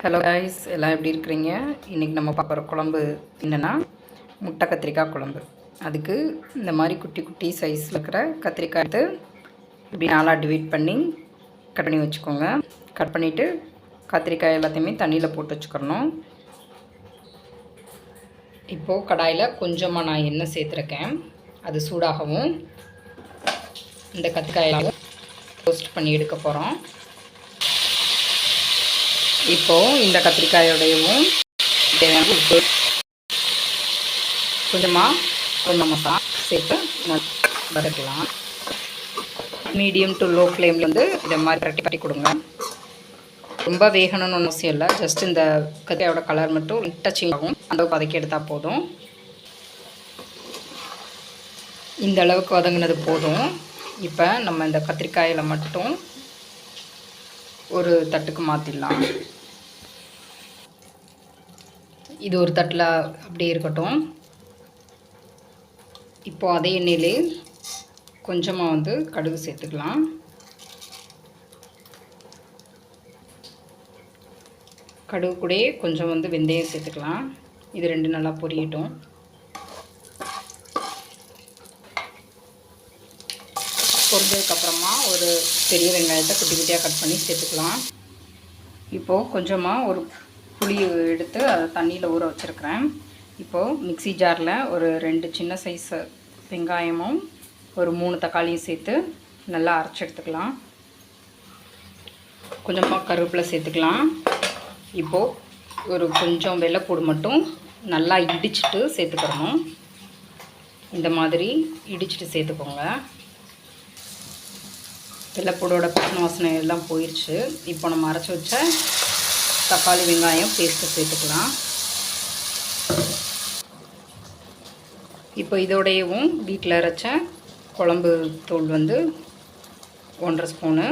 Hello guys, எல்லாம் எப்படி இருக்கிறீங்க? இன்றைக்கி நம்ம பார்க்குற குழம்பு என்னென்னா முட்டை கத்திரிக்காய் குழம்பு. அதுக்கு இந்த மாதிரி குட்டி குட்டி சைஸில் இருக்கிற கத்திரிக்காய் எடுத்து இப்படி நாளாக டிவைட் பண்ணி கட் பண்ணி வச்சுக்கோங்க. கட் பண்ணிவிட்டு கத்திரிக்காய் எல்லாத்தையுமே தண்ணியில் போட்டு வச்சுக்கிறணும். இப்போது கடாயில் கொஞ்சமாக நான் எண்ணெய் சேர்த்துருக்கேன். அது சூடாகவும் இந்த கத்திரிக்காயெல்லாம் ரோஸ்ட் பண்ணி எடுக்க போகிறோம். இப்போது இந்த கத்திரிக்காயோடையவும் தேவையான உப்பு கொஞ்சமாக மசாலா சேர்த்து வதக்கலாம். மீடியம் டு லோ ஃப்ளேமில் வந்து இதை மாதிரி பரட்டி கொடுங்க. ரொம்ப வேகணும்னு ஒன்றும் அவசியம் இல்லை. ஜஸ்ட் இந்த கத்திரிக்காயோட கலர் மட்டும் லைட்டாக சேஞ்ச் ஆகும். அந்த வதக்கி எடுத்தால் போதும். இந்த அளவுக்கு வதங்கினது போதும். இப்போ நம்ம இந்த கத்திரிக்காயில் மட்டும் ஒரு தட்டுக்கு மாற்றிடலாம். இது ஒரு தட்டில் அப்படியே இருக்கட்டும். இப்போது அதே எண்ணெயிலே கொஞ்சமாக வந்து கடுகு சேர்த்துக்கலாம். கடுகு கூட கொஞ்சம் வந்து வெந்தயம் சேர்த்துக்கலாம். இது ரெண்டு நல்லா பொரியட்டும். பொரிஞ்சதுக்கப்புறமா ஒரு பெரிய வெங்காயத்தை குட்டி குட்டியாக கட் பண்ணி சேர்த்துக்கலாம். இப்போது கொஞ்சமாக ஒரு புளி எடுத்து அதை தண்ணியில் ஊற வச்சுருக்கிறேன். இப்போது மிக்ஸி ஜாரில் ஒரு 2 சின்ன சைஸ் வெங்காயமும் ஒரு 3 தக்காளியும் சேர்த்து நல்லா அரைச்சி எடுத்துக்கலாம். கொஞ்சமாக கருவேப்பிலை சேர்த்துக்கலாம். இப்போது ஒரு கொஞ்சம் வெள்ளைப்பூடு மட்டும் நல்லா இடிச்சிட்டு சேர்த்துக்கிறணும். இந்த மாதிரி இடிச்சிட்டு சேர்த்துக்கோங்க. வெள்ளைப்பூடோட பச்சை வாசனை எல்லாம் போயிடுச்சு. இப்போ நம்ம அரைச்சி வச்ச தக்காளி வெங்காயம் பேஸ்ட்டு சேர்த்துக்கலாம். இப்போ இதோடையவும் வீட்டில் அரைச்ச குழம்பு தூள் வந்து 1.5 ஸ்பூனு,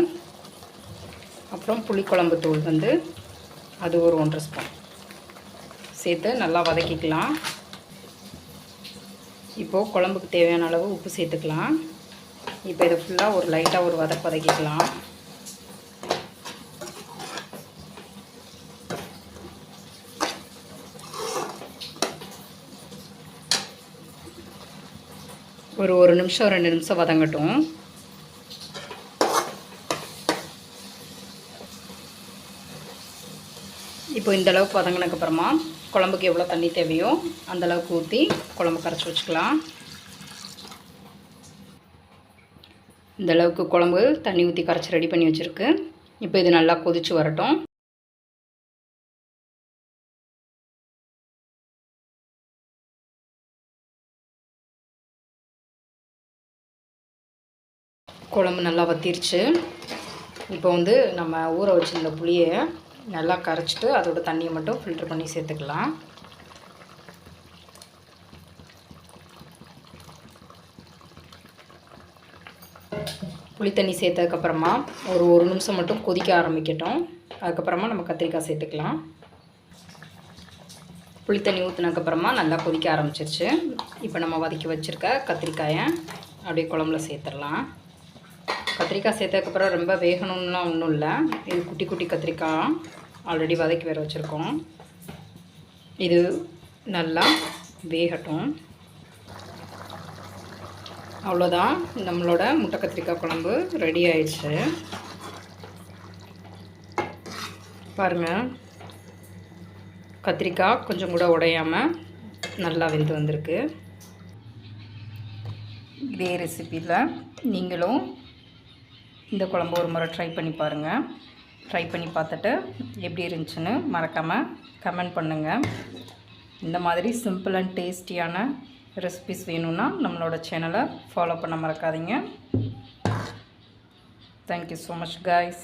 அப்புறம் புளிக்குழம்பு தூள் வந்து அது ஒரு 1.5 ஸ்பூன் சேர்த்து நல்லா வதக்கிக்கலாம். இப்போது குழம்புக்கு தேவையான அளவு உப்பு சேர்த்துக்கலாம். இப்போ இதை ஃபுல்லாக ஒரு லைட்டாக ஒரு வதக்கிக்கலாம். ஒரு நிமிஷம் 2 நிமிஷம் வதங்கட்டும். இப்போ இந்த அளவுக்கு வதங்கினதுக்கப்புறமா குழம்புக்கு எவ்வளோ தண்ணி தேவையோ அந்தளவுக்கு ஊற்றி குழம்பு கரைச்சி வச்சுக்கலாம். இந்த அளவுக்கு குழம்பு தண்ணி ஊற்றி கரைச்சி ரெடி பண்ணி வச்சுருக்கு. இப்போ இது நல்லா கொதித்து வரட்டும். குழம்பு நல்லா வத்திருச்சு. இப்போ வந்து நம்ம ஊற வச்சுருந்த புளியை நல்லா கரைச்சிட்டு அதோட தண்ணியை மட்டும் ஃபில்டர் பண்ணி சேர்த்துக்கலாம். புளி தண்ணி சேர்த்ததுக்கப்புறமா ஒரு நிமிஷம் மட்டும் கொதிக்க ஆரம்பிக்கட்டும். அதுக்கப்புறமா நம்ம கத்திரிக்காய் சேர்த்துக்கலாம். புளி தண்ணி ஊற்றினதுக்கப்புறமா நல்லா கொதிக்க ஆரம்பிச்சிருச்சு. இப்போ நம்ம வதக்கி வச்சுருக்க கத்திரிக்காயை அப்படியே குழம்புல சேர்த்துடலாம். கத்திரிக்காய் சேர்த்ததுக்கப்புறம் ரொம்ப வேகணும்லாம் ஒன்றும் இல்லை. இது குட்டி குட்டி கத்திரிக்காய் ஆல்ரெடி வதக்கி வேறு வச்சுருக்கோம். இது நல்லா வேகட்டும். அவ்வளோதான், நம்மளோட முட்டை கத்திரிக்காய் குழம்பு ரெடி ஆயிடுச்சு. பாருங்கள், கத்திரிக்காய் கொஞ்சம் கூட உடையாமல் நல்லா வெந்து வந்திருக்கு. இதே ரெசிப்பியில் நீங்களும் இந்த குழம்பு ஒரு முறை ட்ரை பண்ணி பாருங்கள். ட்ரை பண்ணி பார்த்துட்டு எப்படி இருந்துச்சுன்னு மறக்காமல் கமெண்ட் பண்ணுங்கள். இந்த மாதிரி சிம்பிள் அண்ட் டேஸ்டியான ரெசிபிஸ் வேணும்னா நம்மளோட சேனலை ஃபாலோ பண்ண மறக்காதீங்க. Thank you so much guys.